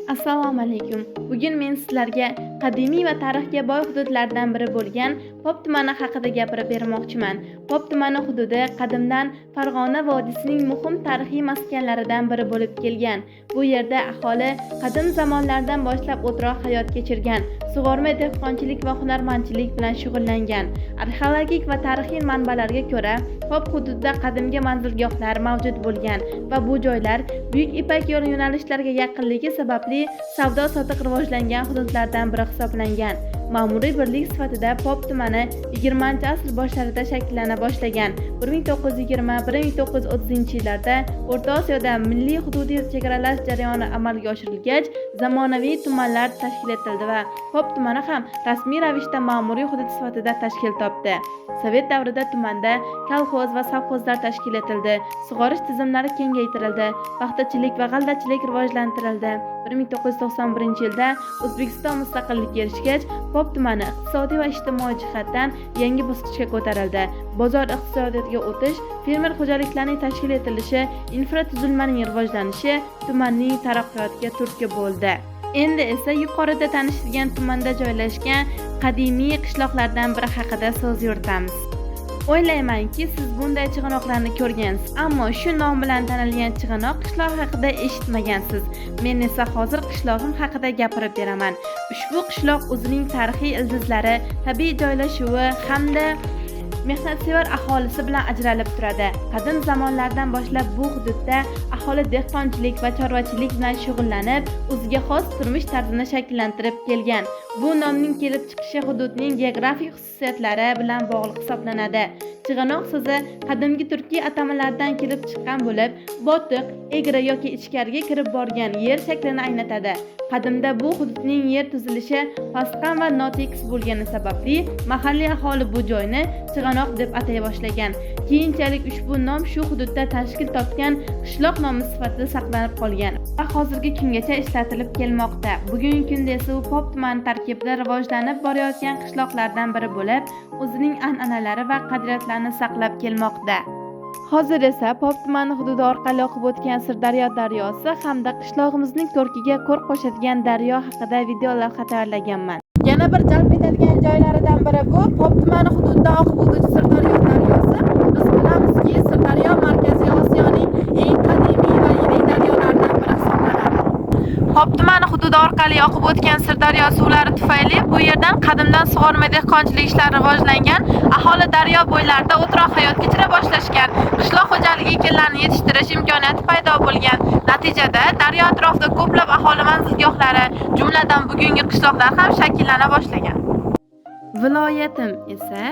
Assalomu alaykum. Bugun men sizlarga qadimiy va tarixga boy hududlardan biri bo'lgan Pop tumani haqida gapirib bermoqchiman. Pop tumani hududi qadimdan Farg'ona vodiysining muhim tarixiy maskanlaridan biri bo'lib kelgan. Bu yerda aholi qadim zamonlardan boshlab o'troq hayot kechirgan, sug'orma dehqonchilik va hunarmandchilik bilan shug'ullangan. Arxeologik va tarixiy manbalarga ko'ra, Pop hududida qadimgi manzilgohlar mavjud bo'lgan va bu joylar Buyuk Ipak yo'li yo'nalishlariga yaqinligi sababli savdo-sotiq rivojlangan hududlardan biri hisoblangan. Ma'muriy birlik sifatida Pop tumani 20-asr boshlarida shakllana boshlagan. 1920-1930-yillarda O'rta Osiyoda milliy hududiy chegaralash jarayoni amalga oshirilgach, zamonaviy tumanlar tashkil etildi va Pop tumani ham rasmiy ravishda ma'muriy hudud sifatida tashkil topdi. Sovet davrida tumanda kolxoz va sovxozlar tashkil etildi, sug'orish tizimlari kengaytirildi, paxtachilik va g'allachilik rivojlantirildi. 1991-yilda O'zbekiston mustaqillikka erishgach, Pop tumani iqtisodiy va ijtimoiy jihatdan yangi bosqichga ko'tarildi. Bozor iqtisodiyotiga o'tish, fermer xo'jaliklarining tashkil etilishi, infratuzilmaning rivojlanishi tumanning taraqqiyotiga turtki bo'ldi. Endi esa yuqorida tanishtirgan tumanda joylashgan qadimiy qishloqlardan biri haqida so'z yuritamiz. O'ylaymanki, siz bunday chig'anoqlarni ko'rgansiz, ammo shu nom bilan tanilgan chig'anoq qishloq haqida eshitmagansiz. Men esa hozir qishlog'im haqida gapirib beraman. Ushbu qishloq o'zining tarixiy ildizlari, tabiiy joylashuvi hamda mehnatsevar aholisi bilan ajralib turadi. Qadim zamonlardan boshlab bu hududda aholi dehqonchilik va chorvachilik bilan shug'ullanib, o'ziga xos turmush tarzini shakllantirib kelgan. Bu nomning kelib chiqishi hududning geografik xususiyatlari bilan bog'liq hisoblanadi. Chig'anoq so'zi qadimgi turkiy atamalardan kelib chiqqan bo'lib, botiq, egri yoki ichkariga kirib borgan yer shaklini anglatadi. Qadimda bu hududning yer tuzilishi pasqam va notekis bo'lgani sababli mahalliy aholi bu joyni chig'anoq deb atay boshlagan. Keyinchalik ushbu nom shu hududda tashkil topgan qishloq nomi sifatida saqlanib qolgan va hozirgi kungacha ishlatilib kelmoqda. Bugungi kunda esa u Pop tumani tarkibida rivojlanib borayotgan qishloqlardan biri bo'lib, o'zining an'analari va qadriyatlarini saqlab kelmoqda. Hozir esa Pop tumani hududi orqali oqib o'tgan Sirdaryo daryosi hamda qishlog'imizning ko'rkiga ko'r qo'shadigan daryo haqida video lavha tayyorlaganman. Yana bir jalb etadigan joylaridan biri bu Pop tumani hududida oqib o'tuvchi Sirdaryo daryosi. Biz bilamizki, Sirdaryo Markaziy Osiyoning eng qadimiy va yirik daryolaridan biri hisoblanadi. Pop tumani hududi orqali oqib o'tgan Sirdaryo suvlari tufayli bu yerdan qadimdan sug'orma dehqonchilik ishlari rivojlangan, aholi daryo bo'ylarida o'troq hayot kechira boshlashgan, qishloq xo'jaligi ekinlarini yetishtirish imkoniyati paydo bo'lgan. Natijada daryo atrofida ko'plab aholi manzilgohlari, jumladan bugungi qishloqlar ham shakllana boshlagan. Viloyatim esa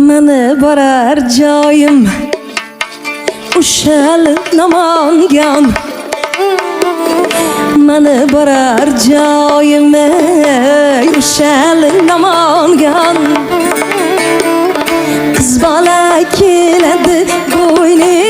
mani borar joyim ushal namangan, mani borar joyim ushal namangan. Qiz bola keladi bo'yni